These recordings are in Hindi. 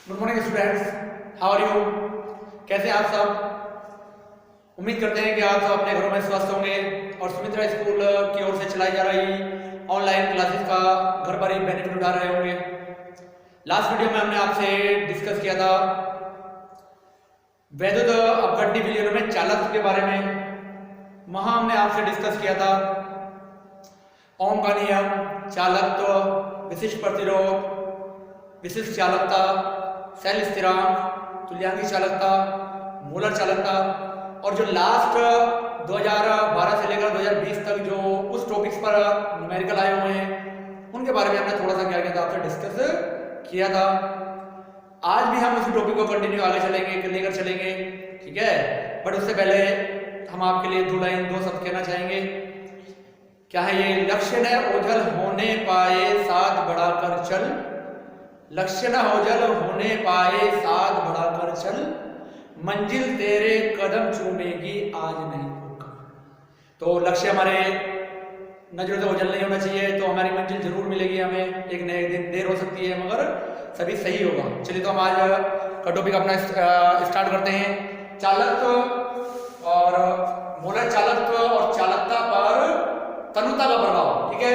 Good morning students, how are you? कैसे हैं आप सब? उम्मीद करते हैं कि आप सब अपने घरों में स्वस्थ होंगे और सुमित्रा स्कूल की ओर से चलाई जा रही ऑनलाइन क्लासेस का घर पर ही बेनिफिट उठा रहे होंगे। लास्ट वीडियो में हमने आपसे डिस्कस किया था वैद्युत अपघटनी विलयन में चालक के बारे में। वहां हमने आपसे डिस्कस किया था ओम का नियम, चालकत्व, विशिष्ट प्रतिरोध, विशिष्ट चालकता, सेल स्थिरांक, तुल्यांकी चालकता, मोलर चालकता, और जो लास्ट 2012 से लेकर 2020 तक जो उस टॉपिक्स पर न्यूमेरिकल आए हुए हैं उनके बारे में हमने थोड़ा सा क्या किया था, आपसे डिस्कस किया था। आज भी हम उसी टॉपिक को कंटिन्यू आगे चलेंगे, लेकर चलेंगे, ठीक है। बट उससे पहले हम आपके लिए दो शब्द कहना चाहेंगे। क्या है ये? लक्ष्य न ओझल होने पाए साथ बढ़ाकर चल, लक्ष्य न ओझल होने पाए साथ बढ़ाकर चल, मंजिल तेरे कदम चूमेगी आज नहीं तो कल। तो लक्ष्य हमारे नजरों से ओझल नहीं होना चाहिए, तो हमारी मंजिल जरूर मिलेगी हमें, एक न एक दिन देर हो सकती है मगर सभी सही होगा। चलिए तो हम आज का टॉपिक अपना स्टार्ट करते हैं। चालकत्व और मोलर चालकत्व और चालकता पर तनुता का प्रभाव, ठीक है।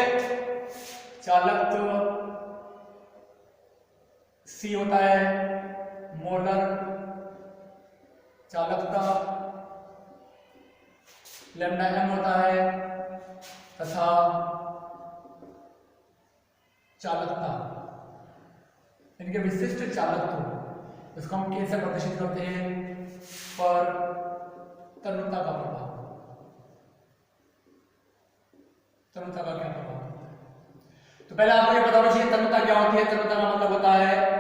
चालकत्व सी होता है, मोलर चालकता लैम्डा एम होता है, तथा चालकता इनके विशिष्ट चालकत्व, इसको हम कैसे प्रदर्शित करते हैं? पर तनुता का प्रभाव। तनुता का क्या प्रभाव होता है? तो पहले आपको ये पता होना चाहिए तनुता क्या होती है। तनुता का मतलब होता है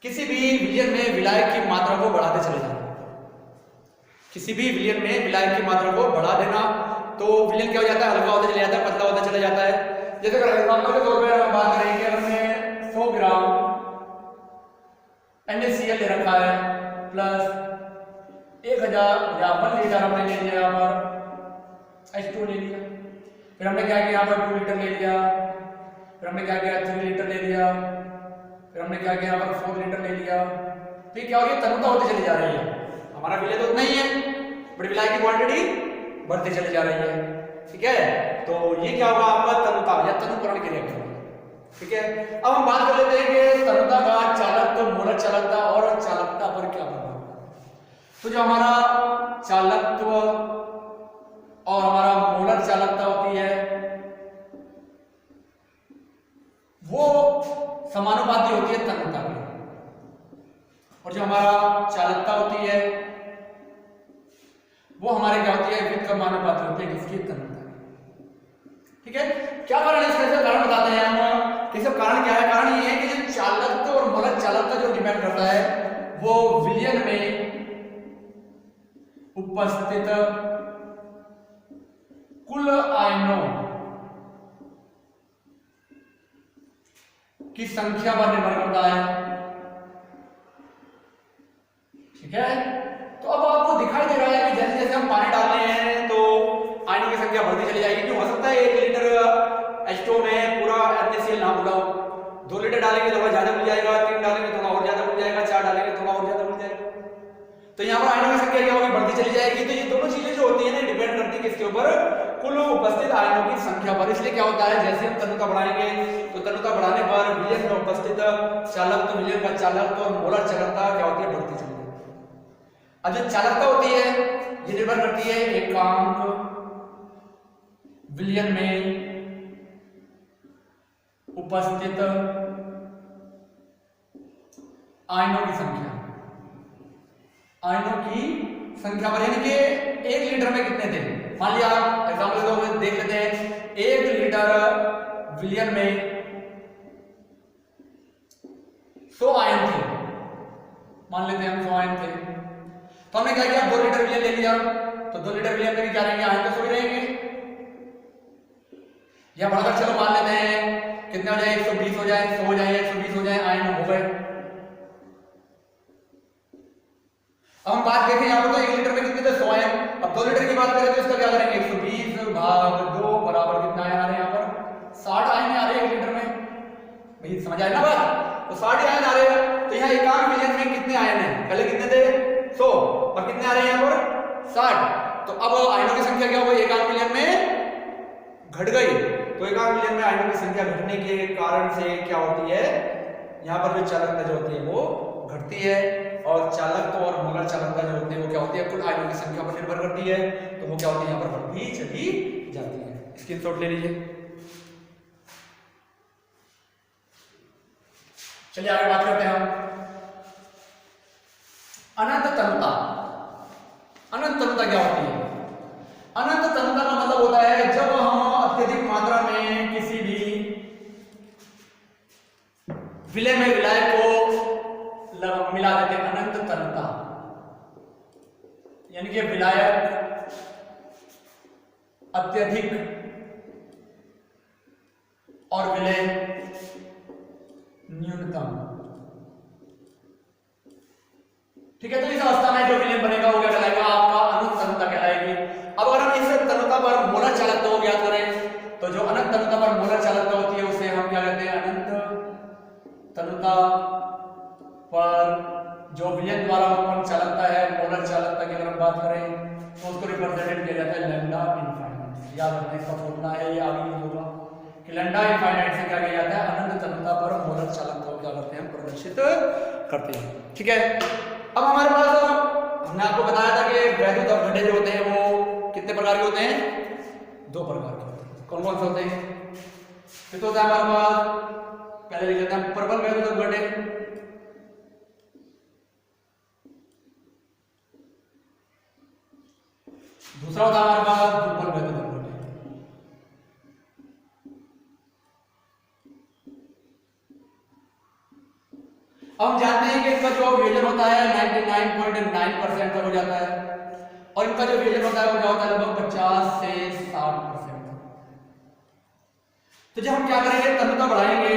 किसी भी विलयन में विलायक की मात्रा को बढ़ाते चले जाना। किसी भी विलयन में विलायक की मात्रा को बढ़ा देना, तो विलयन क्या हो जाता है? हल्का होता चला जाता है, पतला होता चला जाता है। जैसे अगर एग्जांपल के तौर पर हम बात करें कि हमने 100 ग्राम NaCl ले रखा है प्लस 1000 या 1 लीटर हमने ले लिया, यहाँ पर H2 ले लिया, फिर हमने क्या किया, यहाँ पर 2 लीटर ले लिया, फिर हमने क्या किया, 3 लीटर ले लिया, फिर हमने क्या किया, यहाँ पर 4 लीटर ले लिया। तो ये क्या हो गया? तनुता होती चली जा रही है। हमारा विलय तो नहीं है बट विलायक की क्वांटिटी बढ़ती चली जा रही है, ठीक है। तो ये क्या होगा आपका? तनुता या तनुकरण की रिएक्शन, ठीक है। अब हम बात कर लेते हैं कि तनुता का चालकत्व, मोलर चालकता और चालकता पर क्या प्रभाव है। तो जो हमारा चालकत्व और हमारा मोलर चालकता होती है वो समानुपाती होती है तनुता की, और जो हमारा चालकता होती है वो हमारे क्या होती है? व्युत्क्रमानुपाती होती है किसकी? तनुता की, ठीक है। क्या कारण है इसका? कारण बताते हैं हम। ये सब कारण क्या है? कारण ये है कि जो चालकत्व और मोलर चालकता जो डिपेंड करता है वो विलयन में उपस्थित कुल आयनों की संख्या पर निर्भर करता है, ठीक है। तो अब आपको दिखाई दे रहा है कि जैसे जैसे हम पानी डाल रहे हैं तो आयनों की संख्या बढ़ती चली जाएगी। क्यों? हो सकता है 1 लीटर H2 में पूरा NaCl ना मिला हो, 2 लीटर डालेंगे थोड़ा ज्यादा मिल जाएगा, 3 डालेंगे थोड़ा और ज्यादा मिल जाएगा, 4 डालेंगे थोड़ा और ज्यादा मिल जाएगा। तो यहाँ पर आयनों की संख्या क्या होगी? बढ़ती चली जाएगी। तो ये दोनों चीजें जो होती है ना, डिपेंड करती है किसके ऊपर? कुल उपस्थित आयनों की संख्या पर। इसलिए क्या होता है, जैसे हम तनुता बढ़ाएंगे तो तनुता बढ़ाने पर विलयन में उपस्थित चालकत्व, विलयन का चालकत्व और मोलर चालकता क्या होती है? बढ़ती चली जाती है। अब जो चालकता होती है ये निर्भर करती है एकांक विलयन में उपस्थित आयनों की संख्या, आयनों की संख्या पर। यानी कि 1 लीटर में कितने थे? मान लिया एग्जांपल के तौर पर देख लेते हैं, 1 लीटर विलयन में 100 आयन थे, मान लेते हैं हम 100 आयन थे। तो हमने क्या किया? 2 लीटर विलयन ले लिया, तो 2 लीटर विलयन में भी क्या रहेंगे? आयन तो 100 रहेंगे। या बढ़ाकर चलो मान लेते हैं कितने हो जाए? 120 हो जाए, 100 हो जाए, 120 हो जाए, आयन हो गए। अब हम बात करें यहाँ पर तो 1 लीटर में कितने थे? 100 आयन। अब 2 लीटर की बात करें तो इसका क्या करेंगे? 120 भाग 2 बराबर कितना आयन आ रहे हैं? यहाँ पर 60 आयन आ रहे हैं 1 लीटर में। भाई समझ आए ना बात? तो 60 आयन आ रहे हैं। तो यहाँ एकांक विलयन में कितने आयन हैं? पहले कितने थे? 100, और कितने आ रहे हैं यहाँ पर? 60। तो अब आयनों की संख्या क्या हो गई? एकांक विलयन में घट गई। तो एकांक विलयन में आयनों की संख्या घटने के कारण से क्या होती है, यहाँ पर जो चालकता जो होती है वो घटती है, और चालकता और मोलर चालकता जो होती है वो क्या होती है, कुल आयनों की संख्या पर निर्भर करती है। तो वो क्या होती है, यहाँ पर बढ़ती चली जाती है। स्क्रीनशॉट ले लीजिए। चलिए आगे बात करते हैं हम अनंत तनुता। अनंत तनुता क्या होती है? अनंत तनुता का मतलब होता है जब हम अत्यधिक मात्रा में किसी भी विलय में विलाय को मिला देते हैं। अनंत तनुता यानी कि विलायक अत्यधिक और विलय न्यूनतम। ठीक है, तो इस अवस्था में जो विलयन बनेगा वो क्या कहलाएगा? आपका अनंत तनुता कहलाएगी। अब अगर हम इस तनुता पर मोलर चालकता को ज्ञात करें तो जो अनंत तनुता पर मोलर चालकता होती है उसे हम क्या कहते हैं? अनंत तनुता पर जो विलयन द्वारा उत्पन्न चालकता है, मोलर चालकता की अगर हम बात करें तो उसको रिप्रेजेंट किया जाता है लैम्डा इनफाइनाइट। याद रखना, इसका फॉर्मूला है, ये आगे यूज होगा कि लैम्डा इनफाइनाइट से क्या किया जाता है? अनंत तनुता पर मोलर चालकता को क्या करते हैं? प्रदर्शित करते हैं। ठीक है, अब हमारे पास हमने आपको बताया था कि वैद्युत अवघटे जो होते हैं वो कितने प्रकार के होते हैं? 2 प्रकार के होते हैं। कौन कौन से होते हैं? कितने होता है हमारे पास? पहले लिख लेते हैं प्रबल वैद्युत अवघटे, दूसरा होता है हमारे पास दुर्बल वैद्युत अवघटे। अब हम जानते हैं कि इनका जो विभाजन होता है 99.9% तक हो जाता है, और इनका जो विभाजन होता है वो क्या होता है? लगभग 50 से 60%। तो जब हम क्या करेंगे? तनुता बढ़ाएंगे,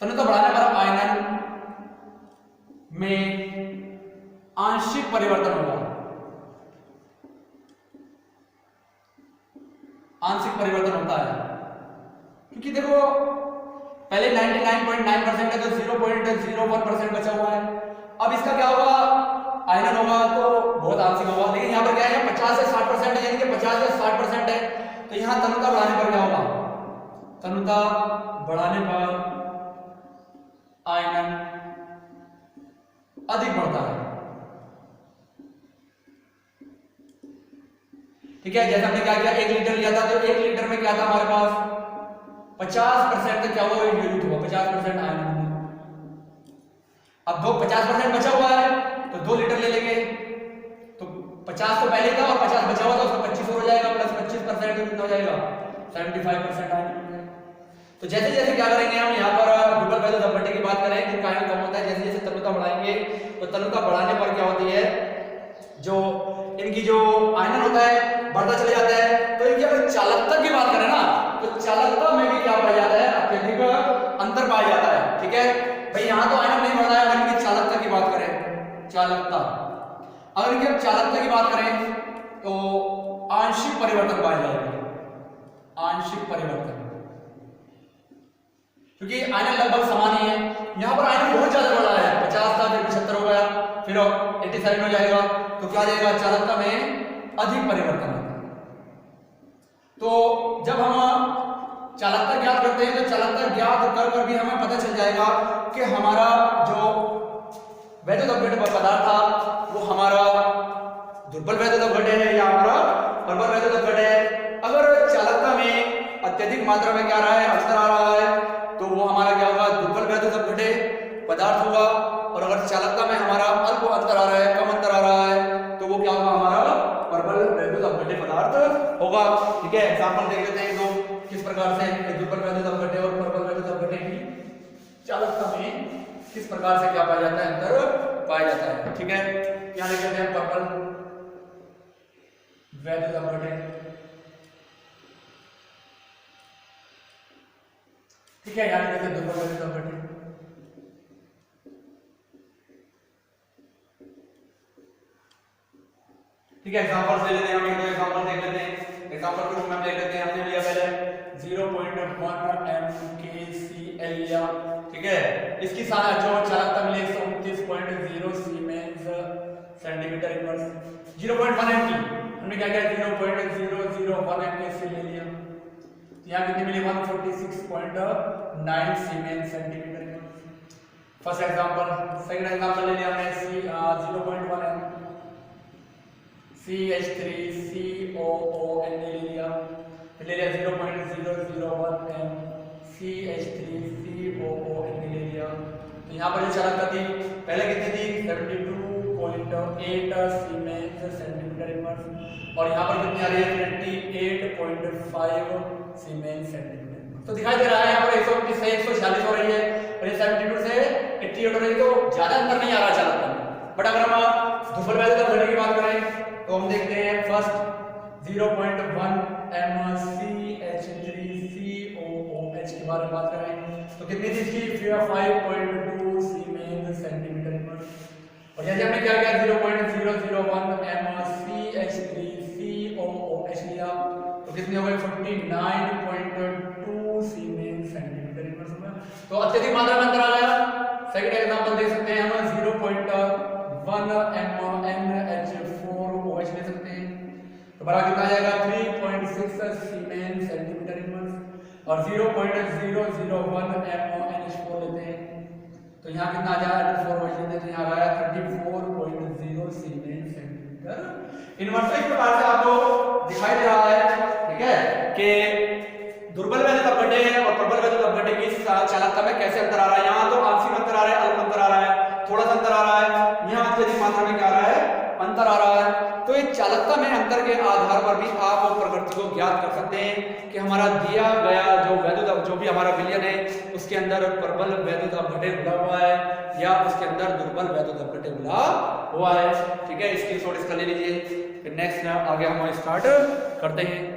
तनुता बढ़ाने पर आयनन में आंशिक परिवर्तन होगा। आंशिक परिवर्तन होता है क्योंकि देखो पहले 99.9% है तो 0.01% बचा हुआ है। अब इसका क्या होगा? आयनन होगा तो बहुत आंशिक होगा, लेकिन यहाँ पर क्या है? 50 से 60% है, यानी कि 50 से 60% है। तो यहाँ तनुता बढ़ाने पर क्या होगा? तनुता बढ़ाने पर आयनन अधिक बढ़ता है। ठीक है, जैसे हमने क्या किया? 1 लीटर लिया था तो 1 लीटर में क्या था हमारे पास? 50% तक क्या हुआ? विलुप्त हुआ, 50% आयन। अब 50% बचा हुआ है तो 2 लीटर ले लेंगे, तो 50 तो पहले था और 50 बचा हुआ था, उसका 25 हो जाएगा, प्लस 25% कितना हो जाएगा? 75% आयन। तो जैसे जैसे क्या करेंगे हम यहाँ पर दुर्बल वैद्युत अवघटे की बात करें जिनका आयन कम होता है, जैसे जैसे तनुता बढ़ाएंगे तो तनुता बढ़ाने पर क्या होती है? जो इनकी जो आयनन होता है बढ़ता चले जाता है। तो इनकी अगर चालकता की बात करें ना तो चालकता में भी क्या पाया जाता है? अत्यधिक अंतर पाया जाता है। ठीक है भाई, यहाँ तो आयनन नहीं बढ़ रहा है, अगर इनकी चालकता की बात करें, चालकता, अगर इनकी हम चालकता की बात करें तो आंशिक परिवर्तन पाया जाएगा। आंशिक परिवर्तन, क्योंकि आयनन लगभग समान ही है। यहाँ पर आयनन बहुत ज्यादा बढ़ रहा है, 50 था फिर 75 हो गया, फिर 87 हो जाएगा, तो क्या जाएगा? चालकता में अधिक परिवर्तन होगा। तो जब हम चालकता ज्ञात करते हैं तो चालकता ज्ञात कर भी हमें पता चल जाएगा कि हमारा जो वैद्युत अवघट पदार्थ था वो हमारा दुर्बल वैद्युत अवघट है या हमारा प्रबल वैद्युत अवघट है। अगर चालकता में अत्यधिक मात्रा में क्या आ रहा है? अंतर आ रहा है, तो वो हमारा क्या होगा? दुर्बल वैद्युत अवघट पदार्थ होगा। और अगर चालकता में हमारा अल्प अंतर आ रहा है, कम अंतर आ रहा है, तो वो क्या होगा? हमारा प्रबल वैद्युत अवघट पदार्थ होगा। ठीक है, एग्जांपल देख लेते हैं दो किस प्रकार से दुर्बल वैद्युत अवघट और प्रबल वैद्युत अवघट की चालकता में किस प्रकार से क्या पाया जाता है? अंतर पाया जाता है। ठीक है, यहाँ लिख लेते हैं प्रबल वैद्युत अवघट। ठीक है, यहाँ लिख लेते हैं दुर्बल वैद्युत अवघट। ठीक है, एग्जांपल्स ले लेते हैं हम, एक दो एग्जांपल देख लेते हैं। एग्जांपल के रूप में हम देख लेते हैं, हमने लिया पहले 0.1 इसकी जो चालकता मिली 129.0 सीमेंस सेंटीमीटर इनवर्स। 0.1 एम की हमने क्या किया 0.001 एम के इससे ले लिया, यहाँ कितनी मिली 146.9 siemens centimetre inverse. First example. Second example ले लिया हमने 0.1 एम CH3COON ले लिया, फिर ले लिया 0.001 एम CH3COON ले लिया। तो यहाँ पर जो चालकता थी पहले कितनी थी 72.8 सीमेंस सेंटीमीटर इनवर्स, और यहाँ पर कितनी आ रही है 28.5 सीमेंस सेंटीमीटर इनवर्स। तो दिखाई दे रहा है यहाँ पर 129 से 146 हो रही है और ये 72 से 88 हो रही है, तो ज्यादा अंतर नहीं आ रहा चालकता में। बट अगर हम दुर्बल वैद्युत अपघटन की बात करें तो हम देखते हैं फर्स्ट 0.1 एम CH3COOH के बारे में बात करें तो कितनी थी इसकी 5.2 सीमेंस सेंटीमीटर इनवर्स, और यदि हमने क्या किया 0.001 एम CH3COOH लिया तो कितनी हो गई 49.2 सीमेंस सेंटीमीटर इनवर्स में। तो अत्यधिक मात्रा में अंतर आ गया। सेकंड एग्जांपल देख सकते हैं हम 0.1 एम NH4OH ले सकते हैं, तो बराबर कितना आ जाएगा 3.6 सीमेंस सेंटीमीटर इनवर्स, और 0.001 एम NH4 लेते हैं तो यहाँ कितना आ जाएगा 4OH लेते हैं तो यहाँ आ गया 34.0 सीमेंस सेंटीमीटर इनवर्स। इस प्रकार से आपको दिखाई दे रहा है, ठीक है, कि दुर्बल वैद्युत अपघटन और प्रबल वैद्युत अपघटन की चालकता में कैसे अंतर आ रहा है। यहाँ तो आंशिक अंतर आ रहा है, अल्प अंतर आ रहा है, थोड़ा सा अंतर आ रहा है, यहाँ अत्यधिक मात्रा में क्या आ रहा है अंतर आ रहा है। तो इस चालकता में अंतर के आधार पर भी आप प्रकृति को ज्ञात कर सकते हैं कि हमारा दिया गया जो भी हमारा विलयन है उसके अंदर प्रबल वैद्युत अपघटन मिला हुआ है या उसके अंदर दुर्बल वैद्युत अपघटन मिला हुआ है, ठीक है। स्क्रीनशॉट इसका ले लीजिए। फिर नेक्स्ट आगे हम स्टार्ट करते हैं।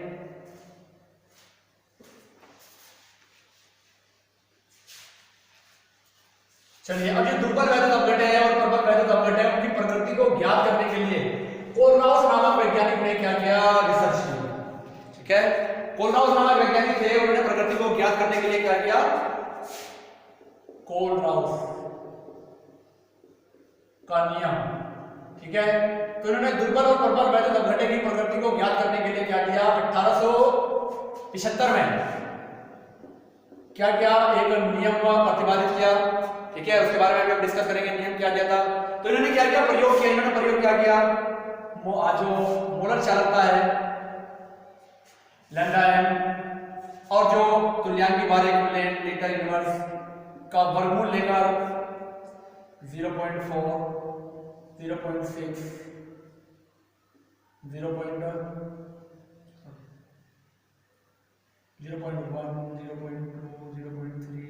चलिए, अब ये दुर्बल वैद्युत अपघटन है और प्रबल वैद्युत अपघटन है उनकी प्रकृति को ज्ञात करने के लिए कोलराउस नामक वैज्ञानिक ने क्या किया रिसर्च किया, ठीक है। कोलराउस नामक वैज्ञानिक थे, उन्होंने प्रकृति को ज्ञात करने के लिए क्या किया कोलराउस का नियम, ठीक है। तो इन्होंने दुर्बल और प्रबल वैद्युत अपघटन की प्रकृति को ज्ञात करने के लिए क्या किया 1875 में क्या किया एक नियम प्रतिपादित किया, ठीक है। उसके बारे में भी हम डिस्कस करेंगे नियम क्या दिया था। तो इन्होंने क्या किया प्रयोग किया, इन्होंने प्रयोग क्या किया जो मोलर चालकता है लैम्डा एम और जो तुल्यांकी बार लीटर इनवर्स का वर्गमूल लेकर 0.4 0.6 0.1 0.2 0.3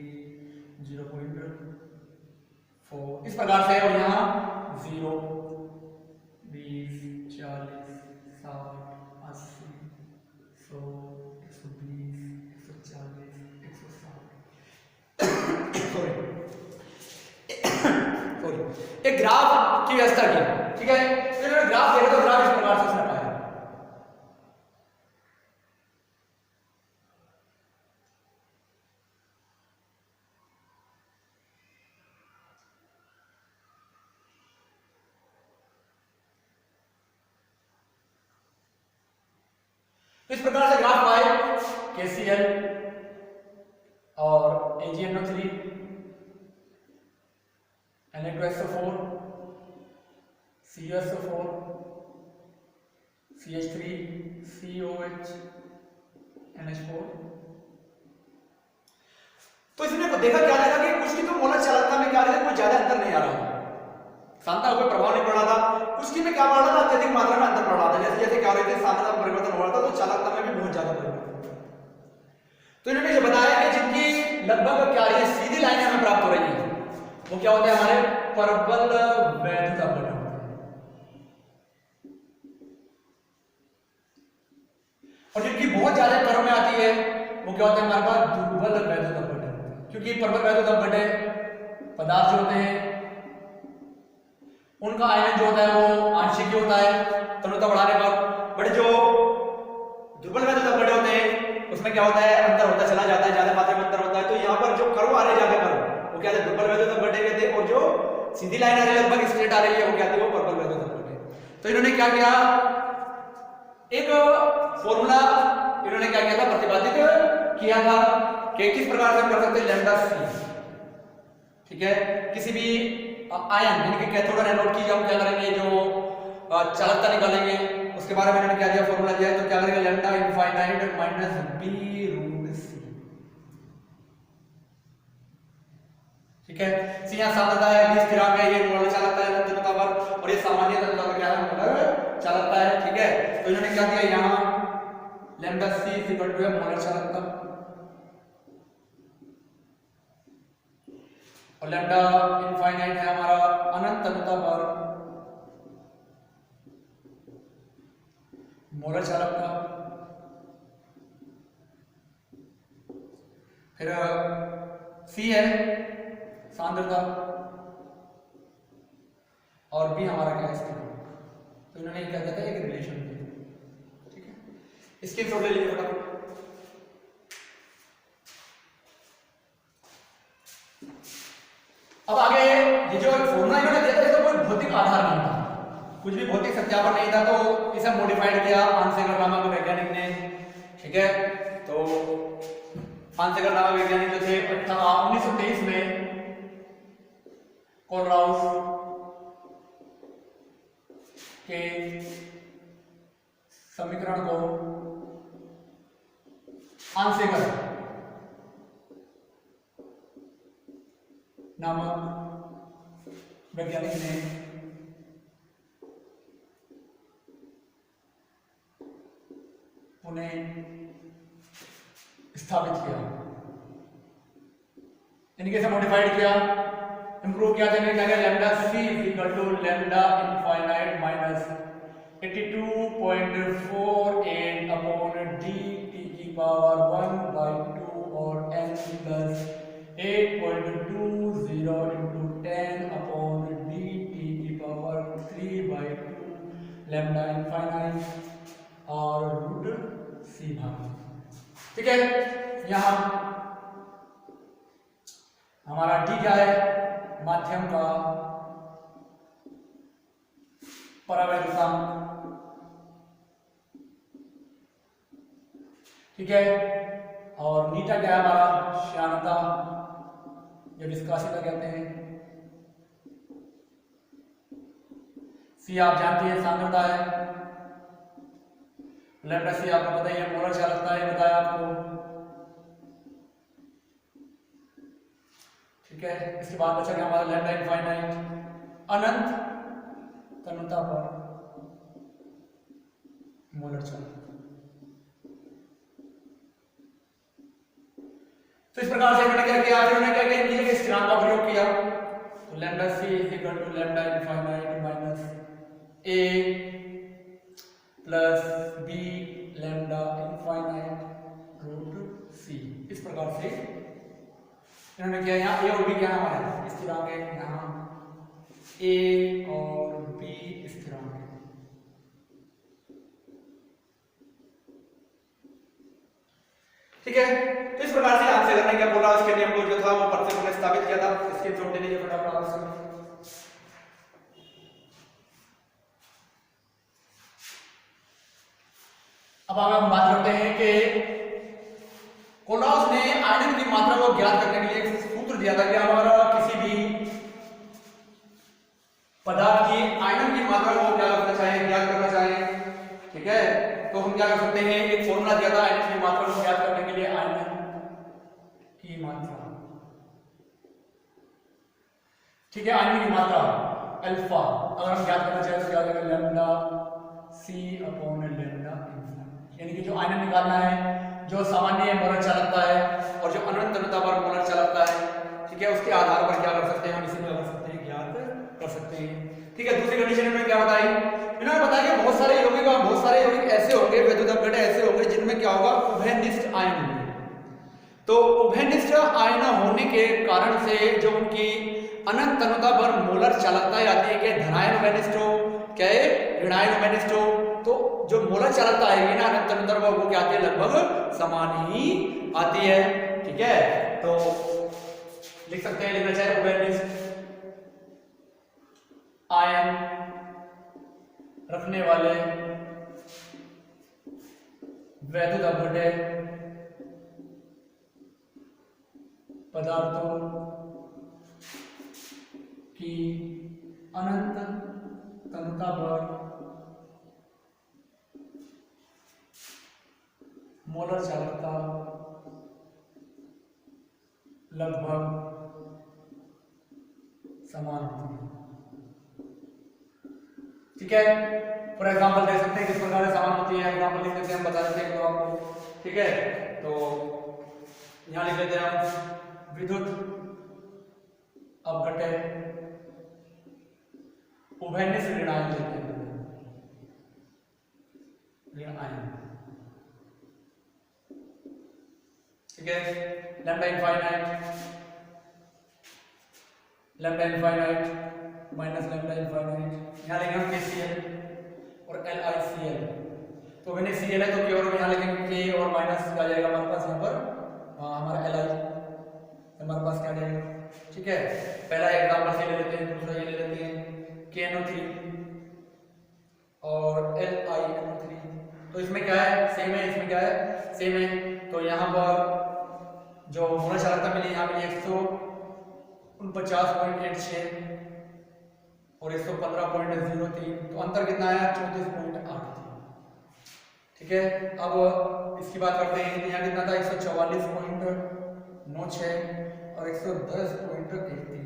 0.4 इस प्रकार से, और यहाँ 0 20 40 60 80 100 120 140 160 सॉरी एक ग्राफ की व्यवस्था की, ठीक है। तो ग्राफ देखो तो ग्राफ इस प्रकार से उसने पाया। इस प्रकार से ग्राफ पाए KCl और AgNO3 Na2SO4 CuSO4 CH3 COH NH4। तो इसने देखा क्या देखा कि कुछ की तो मोलर चालकता में क्या कोई ज्यादा अंतर नहीं आ रहा है, सांद्रता कोई प्रभाव नहीं पड़ रहा था। कुछ की में क्या पड़ रहा था अत्यधिक मात्रा में अंतर पड़ रहा था, जैसे जैसे क्या हो रही थी सांद्रता में परिवर्तन हो रहा था तो चालकता में भी बहुत ज्यादा परिवर्तन। तो इन्होंने ये बताया कि जिनकी लगभग क्या रही है सीधी लाइन हमें प्राप्त हो रही है वो क्या होता है हमारे प्रबल वैद्युत अपघटन, और जिनकी बहुत ज्यादा कर्व में आती है वो क्या होता है हमारे पास दुर्बल वैद्युत अपघटन। क्योंकि प्रबल वैद्युत अपघटन पदार्थ जो होते हैं उनका आयनन जो होता है वो आंशिक ही होता है तनुता बढ़ाने पर, बट जो दुर्बल वैद्युत अपघटन होते हैं उसमें क्या होता है अंतर होता चला जाता है, ज्यादा मात्रा में अंतर होता है। तो यहाँ पर जो कर्व आ रहे ज्यादा कर्व वो वो क्या था, डबल वैल्यू सब बटे कहते हैं, और जो सीधी लाइन आ रही है लगभग स्ट्रेट आ रही है वो क्या थी, वो पर्पल वैल्यू सब बटे। तो इन्होंने क्या किया, एक फॉर्मूला इन्होंने क्या किया था, प्रतिपादित किया था कि किस प्रकार से हम कर सकते हैं लैम्डा सी, ठीक है, किसी भी आयन यानी कि कैथोड और एनोड की हम क्या करेंगे, जो चालकता निकालेंगे उसके बारे में इन्होंने क्या दिया, फॉर्मूला दिया, तो क्या करेंगे, lambda infinite minus B root C, ठीक है। सी यहां सांद्रता है, बी स्थिरांक है, ये मोलर चालकता है तन्यता पर, और ये सामान्य तन्यता पर क्या है, मोलर चालकता है, ठीक है। तो इन्होंने क्या दिया यहां लैम्डा सी इक्वल टू है मोलर चालकता, और लैम्डा इनफाइनाइट है हमारा अनंत तन्यता पर मोलर चालकता, फिर सी है सांद्रता, और बी हमारा क्या है स्थिरांक। तो इन्होंने क्या कहता है, एक रिलेशन दिया, ठीक है। इसके शॉट ले लीजिए फटाफट। अब आगे ये जो फॉर्मूला इन्होंने दिया था, ये तो कोई भौतिक आधार नहीं था, कुछ भी भौतिक सत्यापन नहीं था, तो इसे मॉडिफाइड किया आंसेगर नामक वैज्ञानिक ने, ठीक है। तो आंसेगर नामक वैज्ञानिक जो थे 1923 में कोलराउस के समीकरण को आंसेगर नामक वैज्ञानिक ने उन्हें स्थापित किया, यानी कैसे मॉडिफाइड किया, इंप्रूव किया, जाने क्या lambda C equal to lambda infinite minus 82.48 upon D T की पावर 1/2 और n plus 8.20 into 10 upon dt की पावर 3/2 लैम्डा इनफाइनाइट और रूट सी भाग, ठीक है। यहां हमारा डी क्या है, माध्यम का परावैद्युतांक, ठीक है, और नीटा क्या है हमारा श्यानता या विस्कासिता कहते हैं, सी आप जानती है सांद्रता है, लैम्डा सी आपको पता ही है मोलर चालकता है, बताया आपको, ठीक है। इसके बाद बचा गया हमारा लैम्डा इनफाइनाइट अनंत तन्यता पर मोलर चालकता। तो इस प्रकार से इन्होंने क्या किया, इन्होंने क्या किया, इनके स्थिरांक का प्रयोग किया, तो lambda C equal to lambda infinite minus A plus B lambda infinite root C, इस प्रकार से इन्होंने किया। यहाँ ए और बी क्या हमारे स्थिरांक है, यहाँ ए और बी स्थिरांक है, ठीक है। तो इस प्रकार से आपसे करने क्या बोल रहा है, उसके नियम को जो था वो परसेंट ने स्थापित किया था, इसके जोड़ देने के फटाफट आवश्यक। अब हम बात करते हैं कि कोलराउस ने आयरन की मात्रा को ज्ञात करने के लिए एक सूत्र दिया था कि हमारा किसी भी पदार्थ की आयरन की मात्रा को क्या करना चाहिए, ज्ञात करना चाहिए, ठीक है। तो हम क्या कर सकते हैं, एक फॉर्मूला दिया था आयरन की मात्रा को ज्ञात करने के लिए, आयरन की मात्रा, ठीक है, आयरन की मात्रा अल्फा अगर हम ज्ञात करना चाहें तो क्या हो जाएगा, लैम्डा सी अपॉन लैम्डा इनफाइनाइट, यानी कि जो आयरन निकालना है, जो सामान्य मोलर चालकता है और जो अनंत तन्यता पर मोलर चालकता है, ठीक है, उसके आधार पर क्या कर सकते हैं, हम इसे क्या कर सकते हैं, ज्ञात कर सकते हैं, ठीक है। दूसरी कंडीशन इन्होंने क्या बताई, इन्होंने बताया कि बहुत सारे यौगिक ऐसे होंगे, वैद्युत अपघटन ऐसे होंगे जिनमें क्या होगा, उभयनिष्ठ आयन होंगे। तो उभयनिष्ठ आयन होने के कारण से जो उनकी अनंत तन्यता पर मोलर चालकता आती है, क्या धनायन उभयनिष्ठ हो, क्या है ऋणायन उभयनिष्ठ हो, तो जो मोलर चालकता आएगी ना अनंत तन्यता पर वो क्या आती है, लगभग समान ही आती है, ठीक है। तो लिख सकते हैं, लिखना चाहे ओबेलिस्क आयन रखने वाले वैद्युत अपघटे पदार्थों की अनंत तन्यता पर मोलर चालकता लगभग समान होती है। ठीक है, फॉर एग्जाम्पल दे सकते हैं किस प्रकार से समान होती है, एग्जाम्पल लिख देते हैं, हम बता देते हैं तो आपको। ठीक है, तो यहां लिख लेते हैं हम विद्युत अपघटे उभयनिष्ठ ऋणायन लेते हैं, ऋणायन। ठीक है, lambda infinite minus lambda infinite, यहाँ लेंगे हम KCl और LiCl। तो मैंने Cl है तो K और यहाँ लेंगे K और माइनस क्या जाएगा हमारे पास यहाँ पर हमारा Li हमारे पास क्या जाएगा। ठीक है, पहला एग्जाम्पल से ले लेते हैं, दूसरा ये ले लेते हैं KNO3 और LiNO3। तो इसमें क्या है, सेम है, इसमें क्या है, सेम है। तो यहाँ पर जो मोलर चालकता मिली, यहाँ मिली 149.86 और 115.03, तो अंतर कितना आया 34.8। ठीक है, अब इसकी बात करते हैं, यहाँ कितना था 144.96 और 110.13,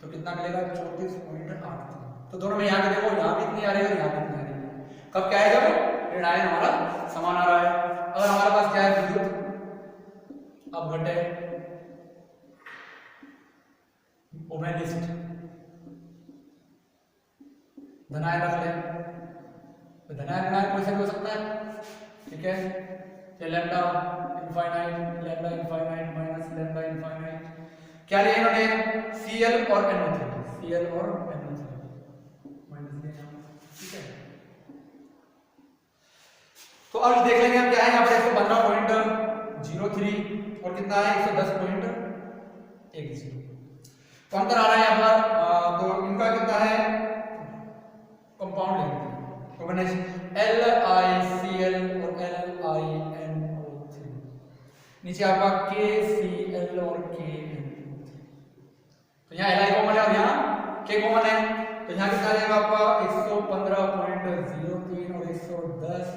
तो कितना मिलेगा 34.8। तो दोनों में यहाँ पे देखो, यहाँ भी इतनी आ रही है और यहाँ भी इतनी आ रही है। कब क्या है, जब ऋणायन हमारा समान आ रहा है। अगर हमारे पास क्या है विद्युत अपघटे उभयनिष्ठ धनायन रख लें, तो धनायन ऋणायन कोई से भी हो सकता है। ठीक है, तो lambda infinite minus lambda infinite, क्या लिया इन्होंने Cl और NO3 माइनस लिया। ठीक है, तो अब देख लेंगे हम क्या है, यहाँ पर 115.03 और कितना है 110.10, तो अंतर आ रहा है यहाँ पर। तो इनका कितना है कंपाउंड लेंगे, तो मैंने LiCl और LiNO3, नीचे आपका KCl और KNO3, तो यहाँ Li कॉमन है और यहाँ K कॉमन है, तो यहाँ कितना आ जाएगा आपका 115.03 और 110.10,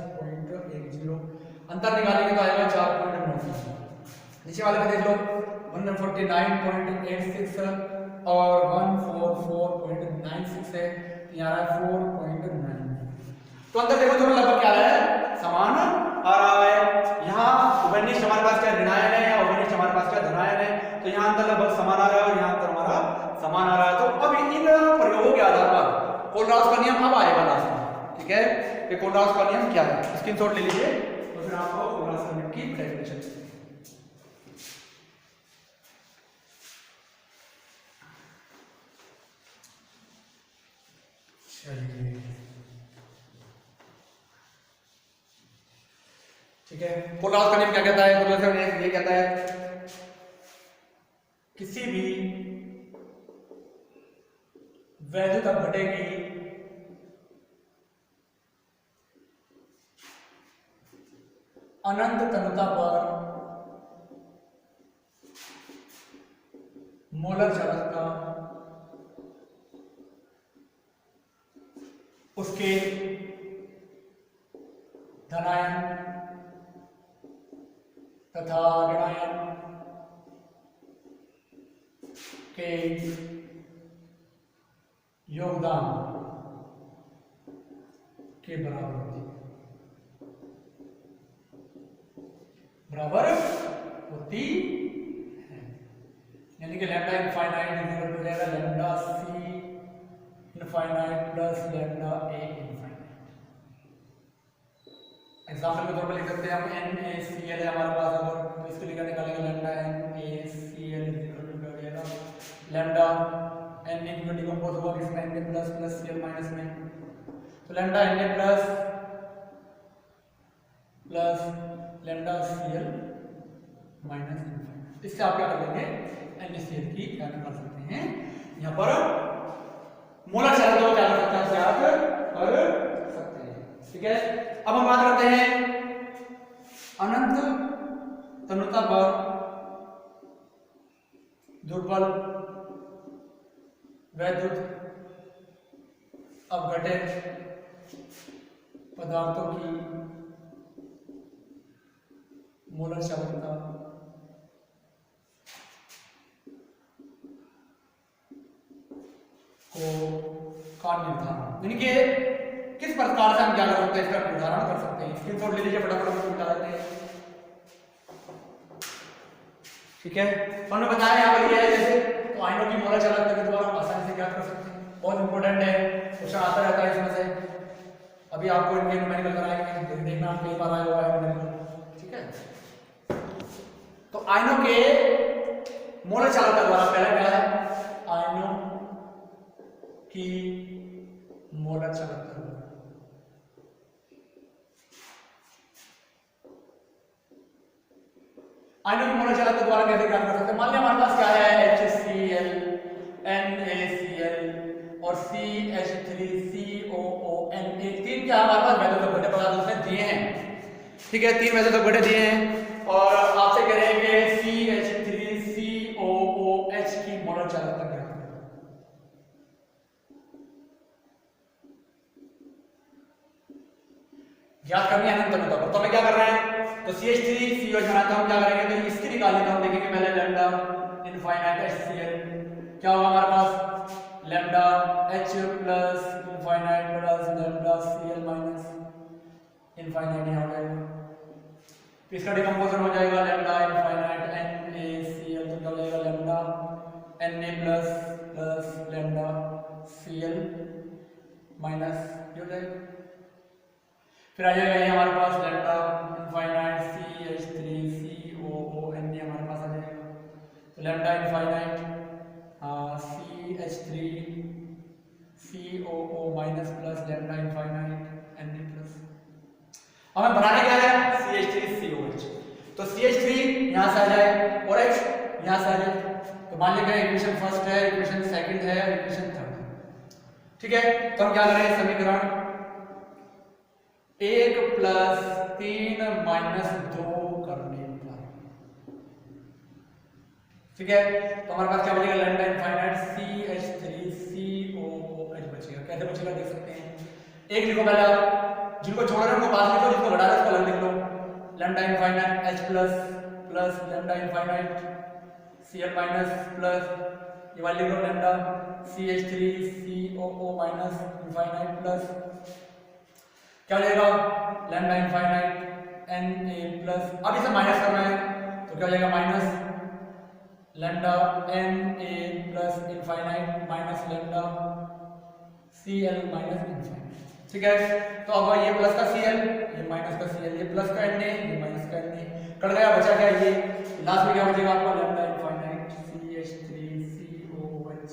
अंतर निकालेंगे तो आएगा 4.9। नीचे वाले में देख लो 149.86 और 144.96 है, यहाँ आ रहा है 4.9। तो अंतर देखो दोनों लगभग क्या है, समान आ रहा है। यहाँ उभयनिष्ठ हमारे पास क्या ऋणायन है, या उभयनिष्ठ हमारे पास क्या धनायन है, तो यहाँ अंतर लगभग समान आ रहा है और यहाँ अंतर हमारा समान आ रहा है। तो अब इन प्रयोगों के आधार पर कोलराउस का नियम अब आएगा लास्ट में। ठीक है, कि कोलराउस का नियम क्या है, स्क्रीनशॉट ले लीजिए, तो फिर आपको कोलराउस का नियम की डेफिनेशन। ठीक है, कोलराउस का नियम क्या कहता है, कोलराउस का नियम ये कहता है किसी भी वैद्युत अपघटे की अनंत तन्यता पर मोलर चालकता उसके धनायन तथा ऋणायन के योगदान के बराबर होती है, बराबर होती है। यानी कि लैम्डा इनफाइनाइट इक्वल टू जाएगा lambda C infinite plus lambda A infinite. Example के तौर पर लिख सकते हैं हम NaCl है हमारे पास, अगर तो इसको निकालेंगे लैम्डा NaCl इक्वल टू क्या हो जाएगा लैम्डा Na की डिकम्पोज होगा किसमें Na plus plus Cl minus में, तो lambda Na plus plus lambda Cl minus infinite. इससे आप क्या कर लेंगे NaCl की क्या निकाल सकते हैं, यहाँ पर मोलर चालकता क्या कर सकते हैं, ज्ञात कर सकते हैं। ठीक है, अब हम बात करते हैं अनंत तनुता पर दुर्बल वैद्युत अपघटित पदार्थों की मोलर चालकता को का निर्धारण, यानी कि किस प्रकार से हम क्या कर सकते हैं, इसका निर्धारण कर सकते हैं। स्क्रीनशॉट ले लीजिए, फटाफट हम बता देते हैं। ठीक है, तो हमने बताया यहाँ पर ये है जैसे, तो आयनों की मोलर चालकता के द्वारा हम आसानी से ज्ञात कर सकते हैं। बहुत इंपॉर्टेंट है, क्वेश्चन आता रहता है इसमें से। अभी आपको इनके न्यूमेरिकल कराएंगे, देखना आप कई बार आया हुआ है न्यूमेरिकल। ठीक है, तो आयनों के मोलर चालकता द्वारा पहला क्या है, आयनों की मोलर चालकता, आयनों की मोलर चालकता द्वारा कैसे ज्ञात कर सकते हैं। मान लिया हमारे पास क्या है, HCl, NaCl और CH3COO Na, तीन क्या हमारे पास वैद्युत अपघट्य पदार्थ उसमें दिए हैं। ठीक है, तीन वैद्युत अपघट्य दिए हैं और आपसे कह रहे हैं कि CH3COOH की मोलर चालकता क्या है। ज्ञात करनी है अनंत तनुता पर, तो हमें क्या कर रहे हैं, तो CH3COH बनाते हम क्या करेंगे, तो इसकी निकालने का हम देखेंगे पहले लैम्डा इनफाइनाइट HCl क्या होगा हमारे पास, lambda H plus infinite plus lambda Cl minus infinite यहाँ हो जाएगा। इसका डिकम्पोजन हो जाएगा लैम्डा इनफाइनाइट NaCl, तो क्या हो जाएगा lambda Na plus plus lambda Cl minus ये हो जाएगा। फिर आ जाएगा ये हमारे पास लैम्डा इनफाइनाइट CH3COO Na हमारे पास आ जाएगा, तो lambda infinite CH3COO minus plus lambda infinite Na plus. हमें बनाने क्या है, CH3COH, तो CH3 यहाँ से आ जाए और H यहाँ से आ जाए, तो मान लीजिए इक्वेशन फर्स्ट है, इक्वेशन सेकंड है और इक्वेशन थर्ड है। ठीक है, तो हम क्या करें, समीकरण 1 प्लस 3 माइनस 2 करने पर, ठीक है, तो हमारे पास क्या बचेगा, लैम्डा इनफाइनाइट CH3COOH बचेगा। कैसे बचेगा देख सकते हैं, एक लिखो पहले, जिनको छोड़ रहे हैं उनको पास लिखो, जिसको घटा रहे हैं उसको अलग लिख लो। Lambda infinite H plus plus lambda infinite Cl minus plus ये वाली लिख लो lambda CH3COO minus infinite plus क्या हो जाएगा, लैम्डा इनफाइनाइट Na प्लस, अब इसे माइनस करना है तो क्या हो जाएगा, minus lambda Na plus infinite minus lambda Cl minus infinite. ठीक है, तो अब ये प्लस का Cl, ये माइनस का Cl, ये प्लस का Na, ये माइनस का Na, कट गया, बचा क्या, ये लास्ट में क्या बचेगा आपका लैम्डा इनफाइनाइट CH3COOH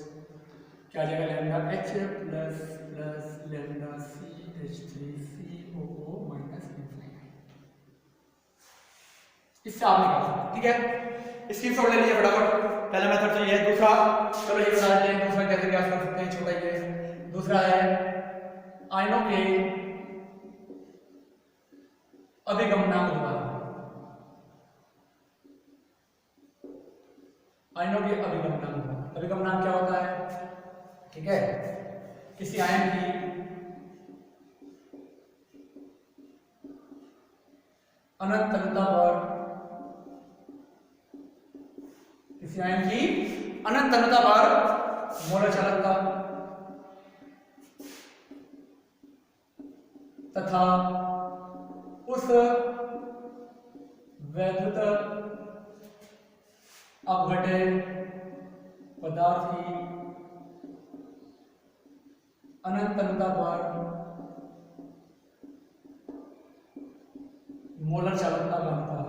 क्या आ जाएगा, lambda H plus plus lambda CH3COO minus infinite. इससे आप निकाल सकते। ठीक है, स्क्रीनशॉट ले लीजिए फटाफट, पहला मेथड तो ये है। दूसरा चलो ये बता देते हैं, दूसरा कैसे ज्ञात कर सकते हैं, छोटा ही है। दूसरा है आयनों के अभिगमनांक द्वारा, आयनों के अभिगमनांक, अभिगमनांक क्या होता है, ठीक है, किसी आयन की अनंत तनुता पर, किसी आयन की अनंत तनुता पर मोलर चालकता तथा उस वैद्युत अपघट्य पदार्थ की अनंत तनुता पर मोलर चालकता का अनुपात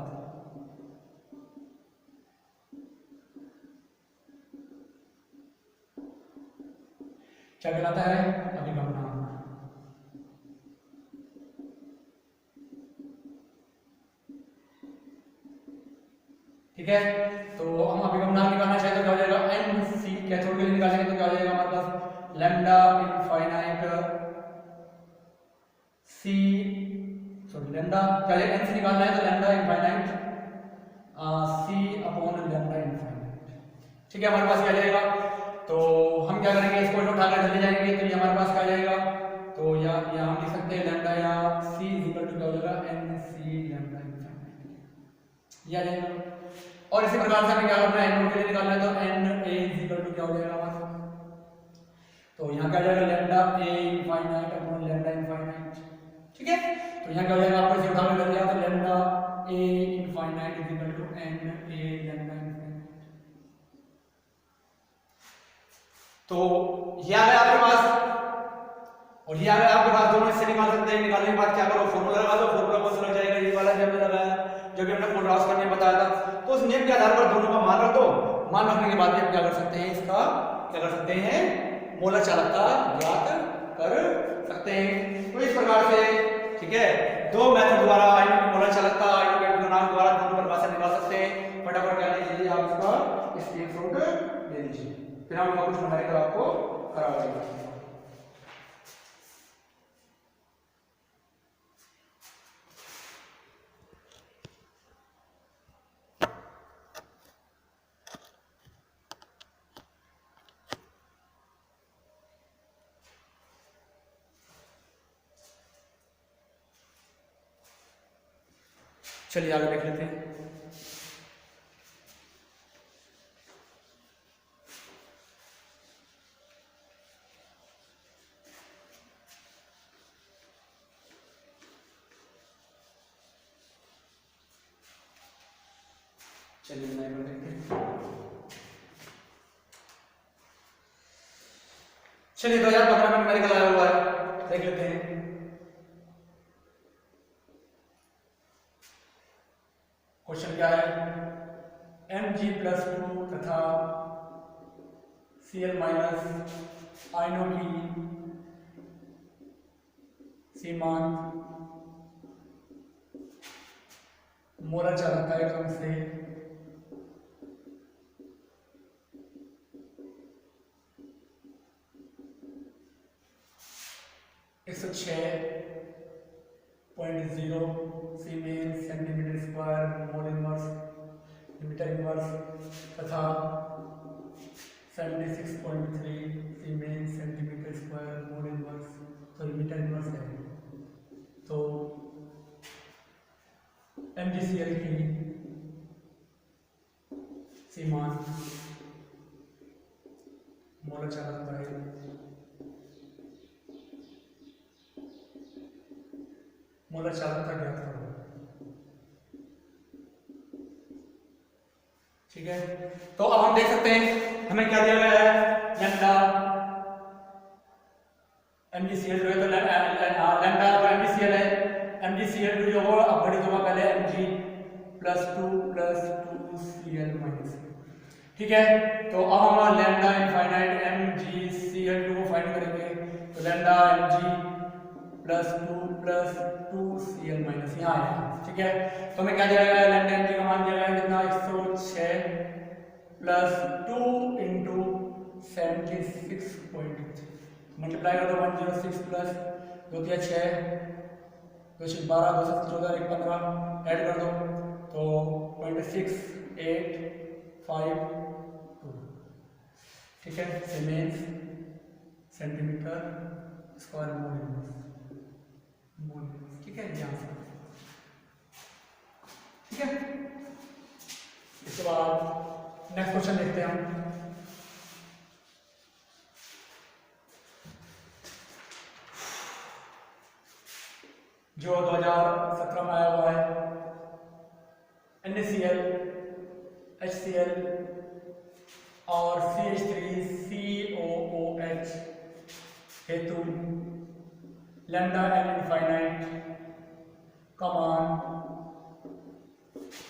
क्या कहलाता है, अभिगमनांक। ठीक है, तो हम अभिगमनांक निकालना चाहे तो क्या लिए निकालेंगे तो क्या हो जाएगा हमारे पास लैम्डा इनफाइनाइट सी लैम्डा क्या है n से निकालना है तो लैम्डा इनफाइनाइट सी अपॉन लैम्डा इनफाइनाइट। ठीक है, हमारे पास क्या जाएगा, तो हम क्या करेंगे इसको उठाकर चले जाएंगे तो ये हमारे पास क्या जाएगा, तो या हम लिख सकते हैं लैम्डा या c इक्वल टू क्या हो जाएगा n c लैम्डा इनफाइनाइट ये आ जाएगा। और इसी प्रकार से हमें क्या करना है n के लिए निकालना है तो n a इक्वल टू क्या हो जाएगा हमारे पास, तो यहाँ क्या जाएगा lambda a infinite upon lambda infinite. ठीक है, तो यहाँ क्या हो जाएगा आपको इसे उठाकर कर दिया तो lambda a infinite equal to n a lambda infinite. तो ये आ गया आपके पास और ये आ गया आपके पास, दोनों इससे निकाल सकते हैं। निकालने के बाद क्या करो फॉर्मूला लगा दो, फॉर्मूला कौन सा लग जाएगा ये वाला जो हमने लगाया, जो भी हमने फॉर्मूला क्रॉस करने बताया था, तो उस नियम के आधार पर दोनों का मान रख दो। मान रखने के बाद हम क्या कर सकते हैं, इसका क्या कर सकते हैं मोलर चालकता ज्ञात कर सकते हैं। तो इस प्रकार से ठीक है दो मेथड द्वारा आयनों की मोलर चालकता आयनों के गुणांक द्वारा दोनों प्रकार से निकाल सकते हैं। फटाफट क्या लीजिए आप इसका स्क्रीनशॉट ले लीजिए, फिर हम कुछ न्यूमेरिकल आपको करा देंगे। चलिए आगे देख लेते हैं। चलिए देखते हैं। चलिए 2015 में न्यूमेरिकल आया हुआ है, देख लेते हैं। क्वेश्चन क्या है, Mg+2 तथा Cl- आयनों की सीमांत मोलर चालकता के क्रम से 106.0 siemens centimetre square mole inverse metre inverse तथा 76.3 siemens centimetre square mole inverse तो मीटर इनवर्स है। तो MgCl की सीमांत मोलर चालकता है मोलर चालकता ज्ञात करो। ठीक है, तो अब हम देख सकते हैं हमें क्या दिया गया है, लैम्डा MgCl जो है तो लैम्डा जो MgCl है, MgCl जो हो अब बड़ी जमा पहले Mg+2+2Cl-। ठीक है, तो अब हम लैम्डा इनफाइनाइट MgCl2 को फाइंड करेंगे तो लैम्डा Mg+2+2Cl- यहाँ आएगा। ठीक है, तो हमें क्या दिया गया है, लैम्डा Mg का मान दिया गया है कितना 106 प्लस 2 इंटू 76.3 मल्टीप्लाई कर दो 106 प्लस 2 3 6 2 6 12 2 7 14 1 15 ऐड कर दो तो 0.6852। ठीक है, सीमेंस सेंटीमीटर स्क्वायर मोल। ठीक है, ध्यान से। ठीक है, इसके बाद नेक्स्ट क्वेश्चन देखते हैं हम। जो 2017 में आया हुआ है, NaCl, HCl और CH3COOH हेतु लैम्डा एन इनफाइनाइट का मान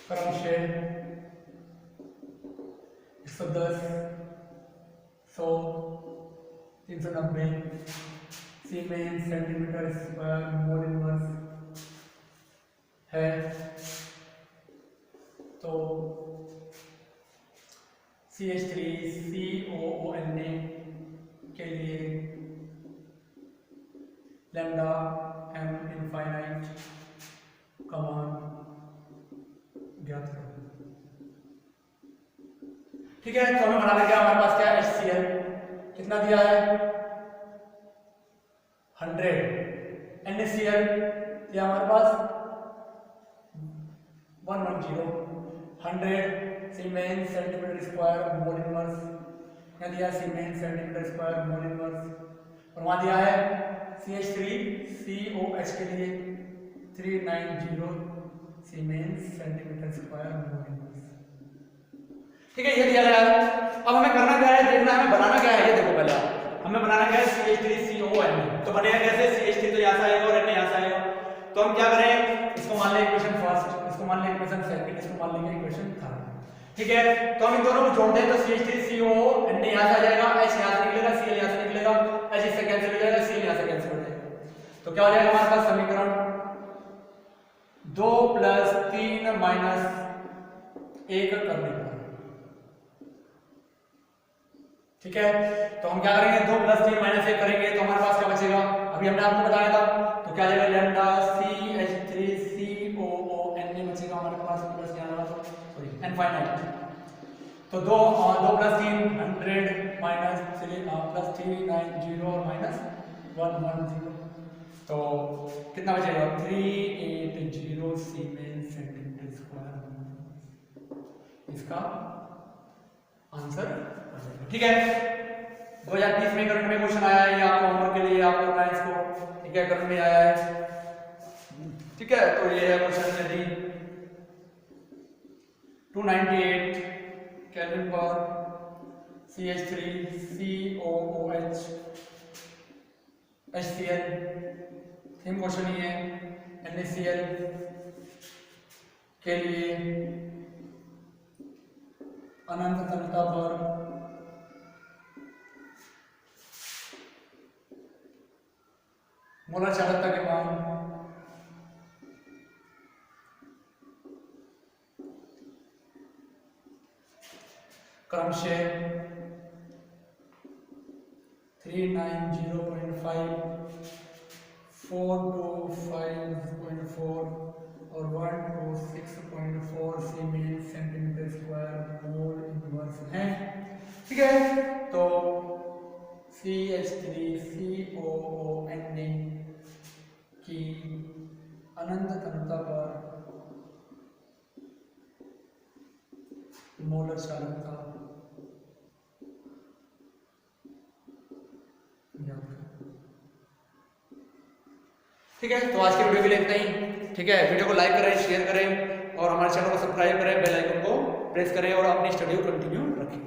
क्रमशः 110, 100, 390 siemens centimetre square mole inverse है। तो CH3COONA के लिए लैम्डा m इनफाइनाइट का मान ज्ञात करो। ठीक है, तो हमें बनाना क्या, हमारे पास क्या है, HCl कितना दिया है 100, NaCl दिया हमारे पास 110, 100 siemens centimetre square mole inverse, क्या दिया siemens centimetre square mole inverse, और वहां दिया है CH3COH के लिए 390 siemens centimetre square mole inverse. ठीक है, ये दिया गया है। अब हमें करना क्या है, देखना है हमें बनाना क्या है। ये देखो पहले हमें बनाना क्या है, CH3CON। तो बनेगा कैसे, CH3 तो यहाँ से आएगा और Na यहाँ से आएगा। तो हम क्या करें, इसको मान लें इक्वेशन फर्स्ट, इसको मान लें इक्वेशन सेकंड, इसको मान लेंगे इक्वेशन थर्ड। ठीक है, तो हम इन दोनों को जोड़ दें तो CH3COO Na यहाँ से आ जाएगा, H यहाँ से निकलेगा, Cl यहाँ से निकलेगा, H इससे कैंसिल हो जाएगा, Cl यहाँ से कैंसिल हो जाएगा। तो क्या हो जाएगा हमारे पास समीकरण 2 + 3 - 1 करने पर। ठीक है, तो हम क्या करेंगे, 2 + 3 - 1 करेंगे तो हमारे पास क्या बचेगा, अभी हमने आपको बताया था। तो क्या जाएगा, लैम्डा CH3COONA बचेगा हमारे पास, प्लस क्या आएगा, सॉरी इनफाइनाइट। तो 2 + 3 100 माइनस 3 प्लस 390 और माइनस 110, तो कितना बचेगा 380 सीमेंस सेंटीमीटर स्क्वायर, इसका आंसर। ठीक है, 2020 में करंट में क्वेश्चन आया है, ये आपको होमवर्क के लिए आप करना है इसको। ठीक है, करंट में आया है। ठीक है, तो ये है क्वेश्चन यदि 298 केल्विन पर CH3COOH HCl, सेम क्वेश्चन ही है। NaCl के लिए अनंत तनता पर मोलर चालकता के मान क्रमशः 390.5, 425.4 और 126.4 siemens centimetre square mole inverse है। ठीक है, तो CH3COONA की अनंत तनता पर मोलर चालकता ठीक है, तो आज की वीडियो के लिए इतना ही। ठीक है, वीडियो को लाइक करें, शेयर करें और हमारे चैनल को सब्सक्राइब करें, बेल आइकन को प्रेस करें और अपनी स्टडी को कंटिन्यू रखें।